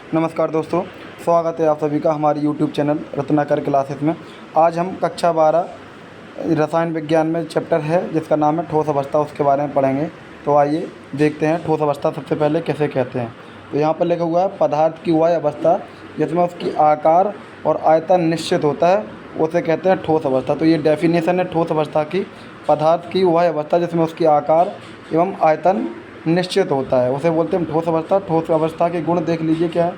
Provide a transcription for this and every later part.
नमस्कार दोस्तों, स्वागत है आप सभी का हमारे YouTube चैनल रत्नाकर क्लासेस में। आज हम कक्षा 12 रसायन विज्ञान में चैप्टर है जिसका नाम है ठोस अवस्था, उसके बारे में पढ़ेंगे। तो आइए देखते हैं ठोस अवस्था सबसे पहले कैसे कहते हैं। तो यहाँ पर लिखा हुआ है पदार्थ की वह अवस्था जिसमें उसकी आकार और आयतन निश्चित होता है, उसे कहते हैं ठोस अवस्था। तो ये डेफिनेशन है ठोस अवस्था की, पदार्थ की वह अवस्था जिसमें उसकी आकार एवं आयतन निश्चित होता है, उसे बोलते हैं ठोस अवस्था। ठोस अवस्था के गुण देख लीजिए क्या है।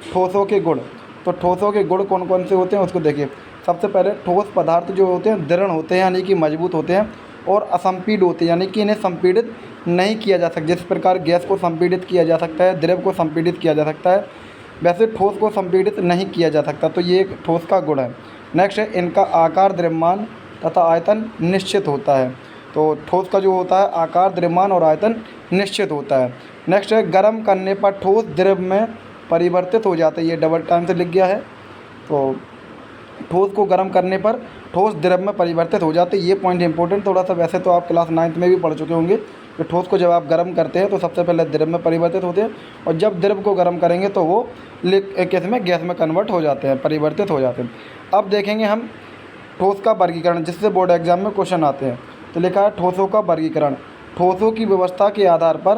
ठोसों के गुण, तो ठोसों के गुण कौन कौन से होते हैं उसको देखिए। सबसे पहले ठोस पदार्थ जो होते हैं दृढ़ होते हैं यानी कि मजबूत होते हैं, और असंपीड होते हैं यानी कि इन्हें संपीड़ित नहीं किया जा सकता। जिस प्रकार गैस को संपीड़ित किया जा सकता है, द्रव को संपीड़ित किया जा सकता है, वैसे ठोस को संपीड़ित नहीं किया जा सकता। तो ये एक ठोस का गुण है। नेक्स्ट है इनका आकार, द्रव्यमान तथा आयतन निश्चित होता है। तो ठोस का जो होता है आकार, द्रव्यमान और आयतन निश्चित होता है। नेक्स्ट है गर्म करने पर ठोस द्रव में परिवर्तित हो जाता है। ये डबल टाइम से लिख गया है। तो ठोस को गर्म करने पर ठोस द्रव में परिवर्तित हो जाते हैं। ये पॉइंट इंपॉर्टेंट थोड़ा सा, वैसे तो आप क्लास 9th में भी पढ़ चुके होंगे कि ठोस को जब आप गर्म करते हैं तो सबसे पहले द्रव में परिवर्तित होते हैं, और जब द्रव को गर्म करेंगे तो वो किस में, गैस में कन्वर्ट हो जाते हैं, परिवर्तित हो जाते हैं। अब देखेंगे हम ठोस का वर्गीकरण, जिससे बोर्ड एग्जाम में क्वेश्चन आते हैं। तो लिखा है ठोसों का वर्गीकरण। ठोसों की व्यवस्था के आधार पर,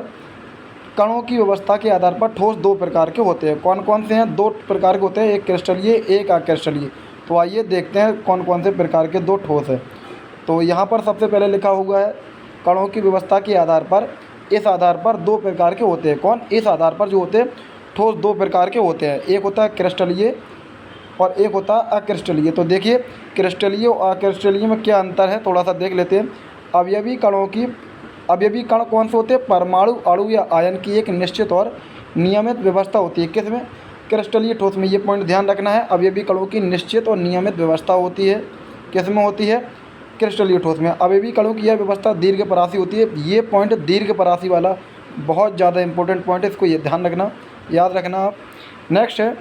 कणों की व्यवस्था के आधार पर ठोस दो प्रकार के होते हैं। कौन कौन से हैं? दो प्रकार के होते हैं, एक क्रिस्टलीय, एक अक्रिस्टलीय। तो आइए देखते हैं कौन कौन से प्रकार के दो ठोस हैं। तो यहाँ पर सबसे पहले लिखा हुआ है कणों की व्यवस्था के आधार पर, इस आधार पर दो प्रकार के होते हैं। कौन? इस आधार पर जो होते हैं ठोस दो प्रकार के होते हैं, एक होता है क्रिस्टलीय और एक होता है अक्रिस्टलीय। तो देखिए क्रिस्टलीय और अक्रिस्टलीय में क्या अंतर है थोड़ा सा देख लेते हैं। अवयवी कणों की, अवयवी कण कौन से होते हैं? परमाणु, अणु या आयन की एक निश्चित और नियमित व्यवस्था होती है। किसमें? क्रिस्टलीय ठोस में। ये पॉइंट ध्यान रखना है, अवयवी कणों की निश्चित और नियमित व्यवस्था होती है। किसमें होती है? क्रिस्टलीय ठोस में। अवयवी कणों की यह व्यवस्था दीर्घपरासी होती है। ये पॉइंट दीर्घपरासी वाला बहुत ज़्यादा इंपॉर्टेंट पॉइंट है, इसको ये ध्यान रखना, याद रखना आप। नेक्स्ट है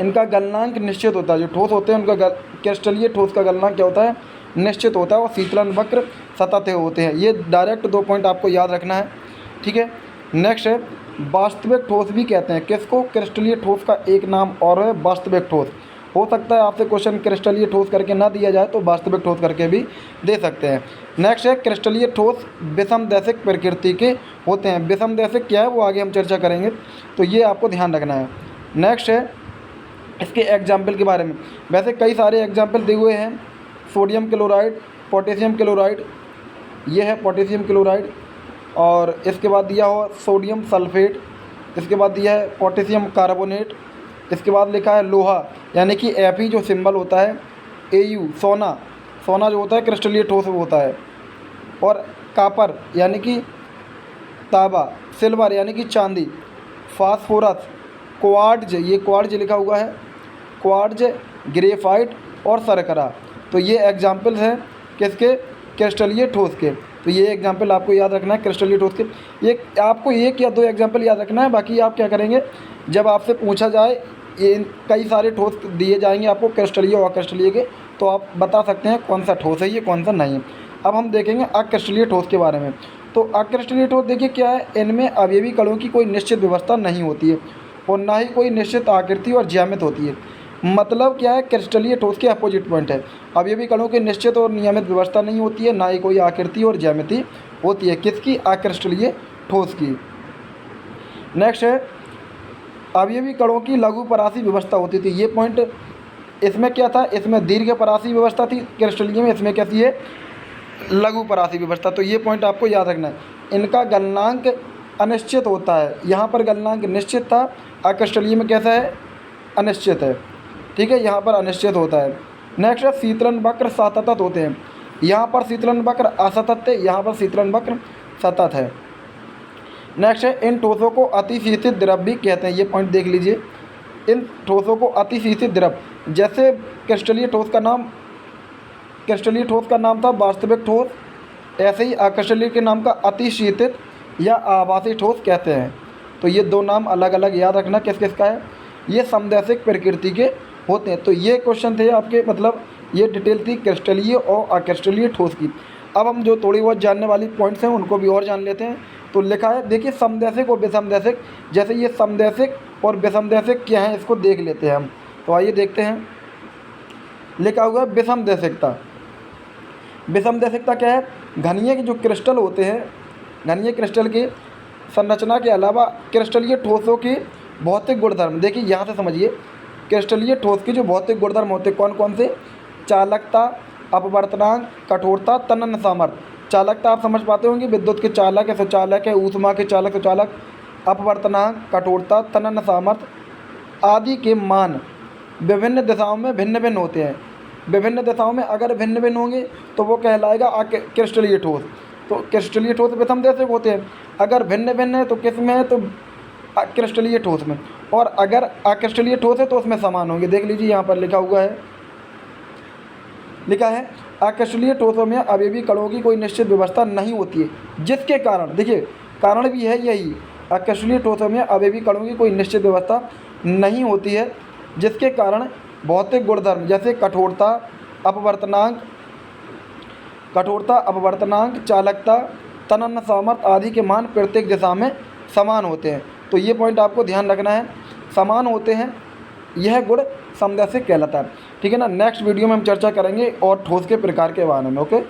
इनका गलनांक निश्चित होता है। जो ठोस होते हैं उनका क्रिस्टलीय ठोस का गलनांक क्या होता है? निश्चित होता है, और शीतलन वक्र सतत होते हैं। ये डायरेक्ट दो पॉइंट आपको याद रखना है, ठीक है। नेक्स्ट है वास्तविक ठोस भी कहते हैं। किसको? क्रिस्टलीय ठोस का एक नाम और है वास्तविक ठोस। हो सकता है आपसे क्वेश्चन क्रिस्टलीय ठोस करके ना दिया जाए तो वास्तविक ठोस करके भी दे सकते हैं। नेक्स्ट है क्रिस्टलीय ठोस विषमदैशिक प्रकृति के होते हैं। विषमदैशिक क्या है वो आगे हम चर्चा करेंगे, तो ये आपको ध्यान रखना है। नेक्स्ट है इसके एग्जाम्पल के बारे में। वैसे कई सारे एग्जाम्पल दिए हुए हैं, सोडियम क्लोराइड, पोटेशियम क्लोराइड, ये है पोटेशियम क्लोराइड, और इसके बाद दिया हो सोडियम सल्फेट, इसके बाद दिया है पोटेशियम कार्बोनेट, इसके बाद लिखा है लोहा यानी कि Fe जो सिंबल होता है, Au सोना, सोना जो होता है क्रिस्टलीय ठोस होता है, और कापर यानी कि तांबा, सिल्वर यानी कि चांदी, फास्फोरस, क्वार्ट्ज, ये क्वार्ट्ज लिखा हुआ है, क्वार्ट्ज, ग्रेफाइट और सरकरा। तो ये एग्जाम्पल्स हैं किसके? क्रिस्टलीय ठोस के। तो ये एग्जाम्पल आपको याद रखना है क्रिस्टलीय ठोस के। ये आपको एक या दो एग्जाम्पल याद रखना है, बाकी आप क्या करेंगे जब आपसे पूछा जाए, ये कई सारे ठोस दिए जाएंगे आपको क्रिस्टलीय और अक्रिस्टलीय के, तो आप बता सकते हैं कौन सा ठोस है ये, कौन सा नहीं है। अब हम देखेंगे अक्रिस्टलीय ठोस के बारे में। तो अक्रिस्टलीय ठोस देखिए क्या है, इनमें अवयवी कणों की कोई निश्चित व्यवस्था नहीं होती है, और ना ही कोई निश्चित आकृति और ज्यामिति होती है। मतलब क्या है, क्रिस्टलीय ठोस के अपोजिट पॉइंट है। अवयवी कणों की निश्चित और नियमित व्यवस्था नहीं होती है, ना ही कोई आकृति और ज्यामिति होती है। किसकी? अक्रिस्टलीय ठोस की। नेक्स्ट है अवयवी कणों की लघुपरासी व्यवस्था होती थी। ये पॉइंट, इसमें क्या था, इसमें दीर्घपरासी व्यवस्था थी, क्रिस्टलीय में इसमें कैसी है, लघुपरासी व्यवस्था। तो ये पॉइंट आपको याद रखना है। इनका गलनांक अनिश्चित होता है, यहाँ पर गलनांक निश्चित था, अक्रिस्टलीय में कैसा है, अनिश्चित है, ठीक है, यहाँ पर अनिश्चित होता है। नेक्स्ट है शीतलन वक्र सतत होते हैं। यहाँ पर शीतलन वक्र असतत है, यहाँ पर शीतलन वक्र सतत है। नेक्स्ट है इन ठोसों को अतिशीतित द्रव भी कहते हैं। ये पॉइंट देख लीजिए, इन ठोसों को अतिशीतित द्रव, जैसे क्रिस्टलीय ठोस का नाम था वास्तविक ठोस, ऐसे ही अक्रिस्टलीय के नाम का अतिशीतित या आभासी ठोस कहते हैं। तो ये दो नाम अलग अलग याद रखना किस किस का है, ये समदैशिक प्रकृति के होते हैं। तो ये क्वेश्चन थे आपके, मतलब ये डिटेल थी क्रिस्टलीय और अक्रिस्टलीय ठोस की। अब हम जो थोड़ी बहुत जानने वाली पॉइंट्स हैं उनको भी और जान लेते हैं। तो लिखा है देखिए समदैशिक और विषमदैशिक। जैसे ये समदैशिक और विषमदैशिक क्या है इसको देख लेते हैं हम। तो आइए देखते हैं। लिखा हुआ है विषमदैशिकता। विषमदैशिकता क्या है? घनीय के जो क्रिस्टल होते हैं, घनीय क्रिस्टल की संरचना के अलावा क्रिस्टलीय ठोसों की भौतिक गुणधर्म, देखिए यहाँ से समझिए, क्रिस्टलीय ठोस के जो भौतिक गुणधर्म होते हैं कौन कौन से? चालकता, अपवर्तनांक, कठोरता, तनन सामर्थ्य। चालकता आप समझ पाते होंगे, विद्युत के चालक है, सुचालक है, ऊष्मा के चालक सुचालक। अपवर्तनांक, कठोरता, तनन सामर्थ्य आदि के मान विभिन्न दिशाओं में भिन्न भिन्न होते हैं। विभिन्न दिशाओं में अगर भिन्न भिन्न होंगे तो वो कहलाएगा क्रिस्टलीय ठोस। तो क्रिस्टलीय ठोस विषमदैशिक होते हैं। अगर भिन्न भिन्न है तो किस में है? तो क्रिस्टलीय ठोस में। और अगर अक्रिस्टलीय ठोस है तो उसमें समान होंगे। देख लीजिए यहाँ पर लिखा हुआ है, लिखा है अक्रिस्टलीय ठोसों में अवयवी कणों की कोई निश्चित व्यवस्था नहीं होती है, जिसके कारण, देखिए कारण भी है यही, अक्रिस्टलीय ठोसों में अवयवी कणों की कोई निश्चित व्यवस्था नहीं होती है, जिसके कारण भौतिक गुणधर्म जैसे कठोरता, अपवर्तनांक, चालकता, तनन सामर्थ्य आदि के मान प्रत्येक दिशा में समान होते हैं। तो ये पॉइंट आपको ध्यान रखना है, समान होते हैं, यह गुण समदैशिक कहलाता है। ठीक है ना। नेक्स्ट वीडियो में हम चर्चा करेंगे और ठोस के प्रकार के बारे में। ओके।